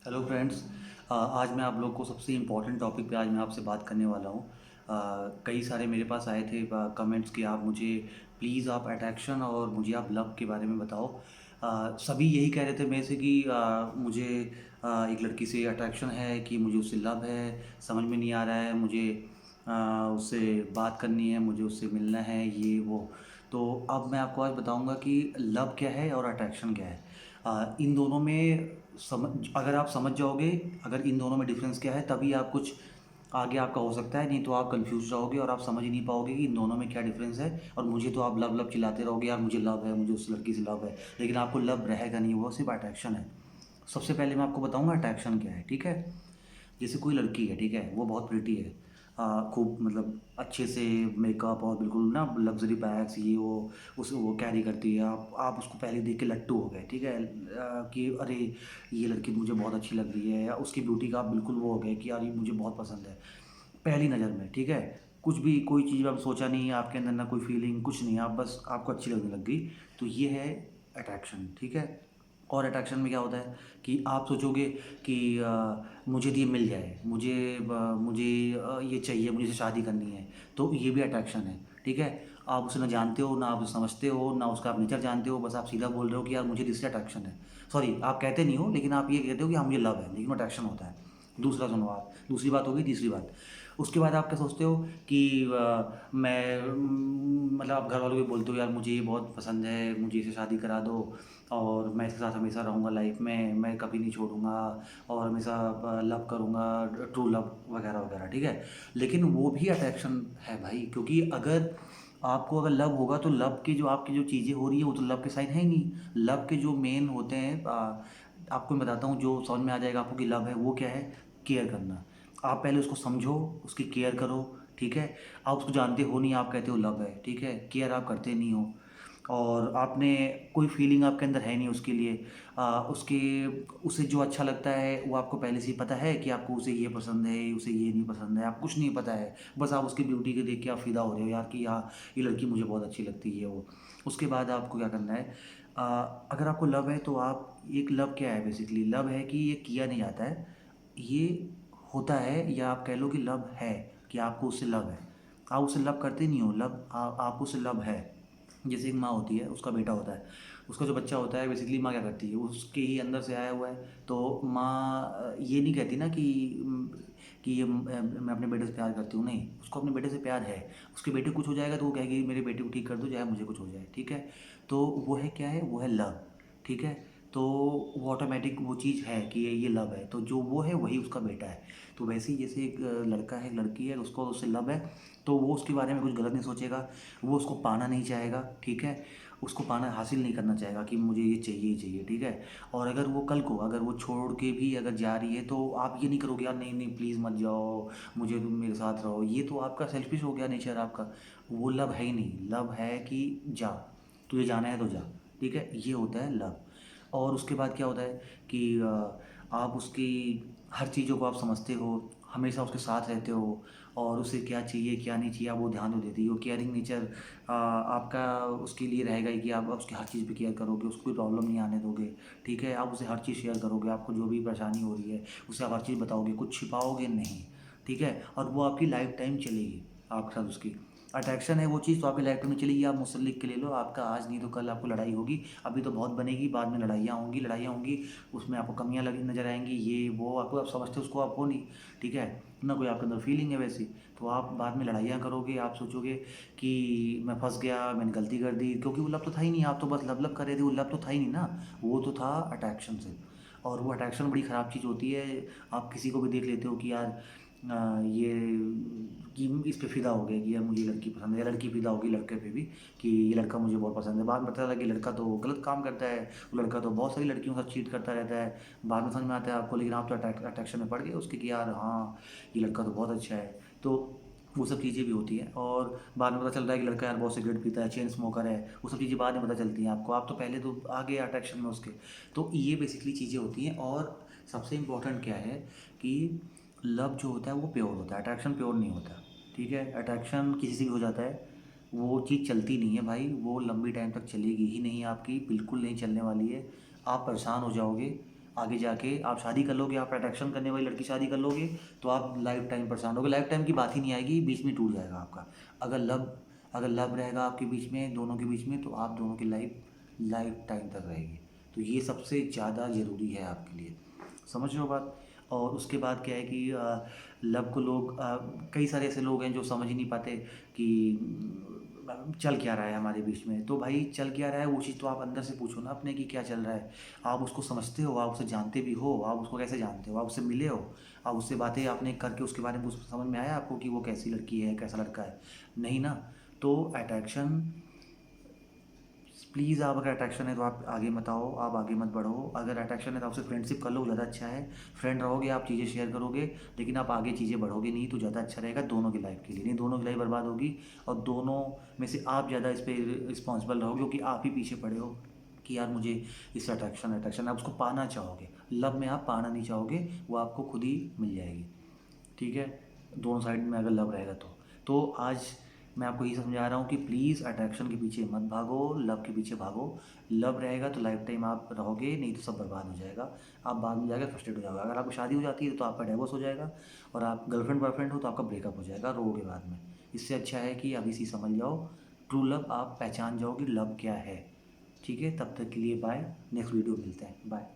Hello friends. आज मैं आप लोग को सबसे इम्पोर्टेंट टॉपिक पे आज मैं आपसे बात करने वाला हूँ। कई सारे मेरे पास आए थे कमेंट्स कि आप मुझे प्लीज़ आप अट्रैक्शन और मुझे आप लव के बारे में बताओ। सभी यही कह रहे थे मेरे से कि मुझे एक लड़की से अट्रैक्शन है कि मुझे उससे लव है, समझ में नहीं आ रहा है मुझे। उससे बात करनी है, मुझे उससे मिलना है, ये वो। तो अब मैं आपको आज बताऊंगा कि लव क्या है और अट्रैक्शन क्या है। इन दोनों में अगर आप समझ जाओगे, अगर इन दोनों में डिफरेंस क्या है, तभी आप कुछ आगे आपका हो सकता है। नहीं तो आप कंफ्यूज रहोगे और आप समझ ही नहीं पाओगे कि इन दोनों में क्या डिफरेंस है। और मुझे तो आप लव लव चिल्लाते रहोगे, यार मुझे लव है, मुझे उस लड़की से लव है, लेकिन आपको लव रहेगा नहीं, वो सिर्फ अट्रैक्शन है। सबसे पहले मैं आपको बताऊंगा अट्रैक्शन क्या है, ठीक है। जैसे कोई लड़की है, ठीक है, वो बहुत प्रिटी है, खूब मतलब अच्छे से मेकअप और बिल्कुल ना लग्जरी बैग्स ये वो कैरी करती है। आप उसको पहले देख के लट्टू हो गए, ठीक है, कि अरे ये लड़की मुझे बहुत अच्छी लग रही है, या उसकी ब्यूटी का आप बिल्कुल वो हो गए कि यार ये मुझे बहुत पसंद है पहली नज़र में, ठीक है। कुछ भी कोई चीज़ आप सोचा नहीं, आपके अंदर ना कोई फीलिंग कुछ नहीं, आप बस आपको अच्छी लगने लग गई। तो ये है अट्रैक्शन, ठीक है। और अट्रैक्शन में क्या होता है कि आप सोचोगे कि मुझे तो ये मिल जाए, मुझे ये चाहिए, मुझे इससे शादी करनी है। तो ये भी अट्रैक्शन है, ठीक है। आप उसे ना जानते हो, ना आप उसे समझते हो, ना उसका आप नेचर जानते हो, बस आप सीधा बोल रहे हो कि यार मुझे इससे अट्रैक्शन है। सॉरी, आप कहते नहीं हो, लेकिन आप ये कहते हो कि हाँ मुझे लव है, लेकिन वो अट्रैक्शन होता है। दूसरा सुनो, आप दूसरी बात होगी, तीसरी बात। उसके बाद आप क्या सोचते हो कि मतलब आप घर वालों को बोलते हो यार मुझे ये बहुत पसंद है, मुझे इससे शादी करा दो और मैं इसके साथ हमेशा रहूँगा लाइफ में, मैं कभी नहीं छोड़ूंगा और हमेशा लव करूँगा, ट्रू लव वगैरह वगैरह, ठीक है। लेकिन वो भी अट्रैक्शन है भाई, क्योंकि अगर आपको अगर लव होगा तो लव की जो आपकी जो चीज़ें हो रही है वो तो लव के साइन है ही नहीं। लव के जो मेन होते हैं, आपको मैं बताता हूँ जो समझ में आ जाएगा आपको कि लव है वो क्या है। केयर करना। आप पहले उसको समझो, उसकी केयर करो, ठीक है। आप उसको जानते हो नहीं, आप कहते हो लव है, ठीक है, केयर आप करते नहीं हो। और आपने कोई फीलिंग आपके अंदर है नहीं उसके लिए। उसके उसे जो अच्छा लगता है वो आपको पहले से ही पता है कि आपको उसे ये पसंद है, उसे ये नहीं पसंद है, आप कुछ नहीं पता है। बस आप उसकी ब्यूटी को देख के आप फिदा हो रहे हो यार कि हाँ ये लड़की मुझे बहुत अच्छी लगती है वो। उसके बाद आपको क्या करना है, आ, अगर आपको लव है तो आप एक लव क्या है, बेसिकली लव है कि ये किया नहीं जाता है, ये होता है, या आप कह लो कि लव है कि आपको उससे लव है। आप उससे लव करते नहीं हो, आपको उससे लव है। जैसे एक माँ होती है, उसका बेटा होता है, उसका जो बच्चा होता है, बेसिकली माँ क्या करती है, उसके ही अंदर से आया हुआ है। तो माँ ये नहीं कहती ना कि मैं अपने बेटे से प्यार करती हूँ, नहीं, उसको अपने बेटे से प्यार है। उसके बेटे कुछ हो जाएगा तो वो कहेगी मेरे बेटे को ठीक कर दो, चाहे मुझे कुछ हो जाए, ठीक है। तो वो है क्या है, वो है लव, ठीक है। तो वो ऑटोमेटिक वो चीज़ है कि ये लव है, तो जो वो है वही उसका बेटा है। तो वैसे ही जैसे एक लड़का है, एक लड़की है, उसको उससे लव है, तो वो उसके बारे में कुछ गलत नहीं सोचेगा, वो उसको पाना नहीं चाहेगा, ठीक है। उसको पाना हासिल नहीं करना चाहेगा कि मुझे ये चाहिए ही चाहिए, ठीक है। और अगर वो कल को अगर वो छोड़ के भी अगर जा रही है तो आप ये नहीं करोगे यार नहीं नहीं प्लीज़ मत जाओ, मुझे तुम मेरे साथ रहो, ये तो आपका सेल्फिश हो गया नेचर आपका। वो लव है ही नहीं, लव है कि जा, तुझे जाना है तो जा, ठीक है, ये होता है लव। और उसके बाद क्या होता है कि आप उसकी हर चीज़ों को आप समझते हो, हमेशा उसके साथ रहते हो, और उसे क्या चाहिए क्या नहीं चाहिए आप वो ध्यान तो देती हो। केयरिंग नेचर आपका उसके लिए रहेगा ही कि आप उसकी हर चीज़ पे केयर करोगे, उसको कोई प्रॉब्लम नहीं आने दोगे, ठीक है। आप उसे हर चीज़ शेयर करोगे, आपको जो भी परेशानी हो रही है उसे आप हर चीज़ बताओगे, कुछ छिपाओगे नहीं, ठीक है। और वो आपकी लाइफ टाइम चलेगी आपके साथ उसकी। अट्रैक्शन है वो चीज़ तो आपकी लाइफ टाइम में चलेगी, आप मुझसे लिख के ले लो, आपका आज नहीं तो कल आपको लड़ाई होगी। अभी तो बहुत बनेगी, बाद में लड़ाइयाँ होंगी, उसमें आपको कमियाँ लगी नज़र आएंगी, ये वो आपको आप समझते हो उसको, आप हो नहीं, ठीक है। ना कोई आपके अंदर फीलिंग है वैसी। तो आप बाद में लड़ाइयाँ करोगे, आप सोचोगे कि मैं फंस गया, मैंने गलती कर दी, क्योंकि वो लव तो था ही नहीं, आप तो बस लव लव कर रहे थे, वो लव तो था ही नहीं ना, वो तो था अट्रैक्शन से। और वो अट्रैक्शन बड़ी ख़राब चीज़ होती है। आप किसी को भी देख लेते हो कि यार ये कि इस पे फ़िदा हो गया कि यार मुझे लड़की पसंद है, या लड़की फ़िदा होगी लड़के पे भी कि ये लड़का मुझे बहुत पसंद है। बाद में पता चला कि लड़का तो गलत काम करता है, वो लड़का तो बहुत सारी लड़कियों के साथ चीट करता रहता है। बाद में समझ में आता है आपको, लेकिन आप तो अट्रैक्शन में पड़ गए उसके कि यार हाँ ये लड़का तो बहुत अच्छा है। तो वो सब चीज़ें भी होती हैं। और बाद में पता चल रहा है कि लड़का यार बहुत सिगरेट पीता है, चेन स्मोकर है, वो सब चीज़ें बाद में पता चलती हैं आपको, आप तो पहले तो आ गए अट्रैक्शन में उसके। तो ये बेसिकली चीज़ें होती हैं। और सबसे इम्पोर्टेंट क्या है कि लव जो होता है वो प्योर होता है, अट्रैक्शन प्योर नहीं होता, ठीक है। अट्रैक्शन किसी से भी हो जाता है, वो चीज़ चलती नहीं है भाई, वो लंबी टाइम तक चलेगी ही नहीं, आपकी बिल्कुल नहीं चलने वाली है। आप परेशान हो जाओगे, आगे जाके आप शादी कर लोगे, आप अट्रैक्शन करने वाली लड़की शादी कर लोगे, तो आप लाइफ टाइम परेशान होगे, लाइफ टाइम की बात ही नहीं आएगी, बीच में टूट जाएगा आपका। अगर लव अगर लव रहेगा आपके बीच में, दोनों के बीच में, तो आप दोनों की लाइफ टाइम तक रहेगी। तो ये सबसे ज़्यादा ज़रूरी है आपके लिए, समझ रहे हो बात। और उसके बाद क्या है कि लव को लोग कई सारे ऐसे लोग हैं जो समझ ही नहीं पाते कि चल क्या रहा है हमारे बीच में। तो भाई चल क्या रहा है वो चीज़ तो आप अंदर से पूछो ना अपने कि क्या चल रहा है। आप उसको समझते हो, आप उसे जानते भी हो, आप उसको कैसे जानते हो, आप उससे मिले हो, आप उससे बातें आपने करके उसके बारे में कुछ समझ में आया आपको कि वो कैसी लड़की है, कैसा लड़का है? नहीं ना। तो अट्रैक्शन, प्लीज़ आप अगर अट्रैक्शन है तो आप आगे मत आओ, आप आगे मत बढ़ो। अगर अट्रैक्शन है तो आपसे फ्रेंडशिप कर लो, ज़्यादा अच्छा है। फ्रेंड रहोगे, आप चीज़ें शेयर करोगे, लेकिन आप आगे चीज़ें बढ़ोगे नहीं, तो ज़्यादा अच्छा रहेगा दोनों की लाइफ के लिए। नहीं, दोनों की लाइफ बर्बाद होगी, और दोनों में से आप ज़्यादा इस पर रिस्पॉन्सिबल रहोगे, क्योंकि आप ही पीछे पड़े हो कि यार मुझे इससे अट्रैक्शन अट्रैक्शन, आप उसको पाना चाहोगे। लव में आप पाना नहीं चाहोगे, वो आपको खुद ही मिल जाएगी। ठीक है, दोनों साइड में अगर लव रहेगा तो आज मैं आपको ये समझा रहा हूँ कि प्लीज़ अट्रैक्शन के पीछे मत भागो, लव के पीछे भागो। लव रहेगा तो लाइफ टाइम आप रहोगे, नहीं तो सब बर्बाद हो जाएगा। आप बाद में जाकर फ्रस्ट्रेट हो जाओगे। अगर आपकी शादी हो जाती है तो आपका डिवोर्स हो जाएगा, और आप गर्लफ्रेंड बॉयफ्रेंड हो तो आपका ब्रेकअप हो जाएगा, रोओगे बाद में। इससे अच्छा है कि अभी से समझ जाओ, ट्रू लव आप पहचान जाओ कि लव क्या है। ठीक है, तब तक के लिए बाय, नेक्स्ट वीडियो मिलते हैं, बाय।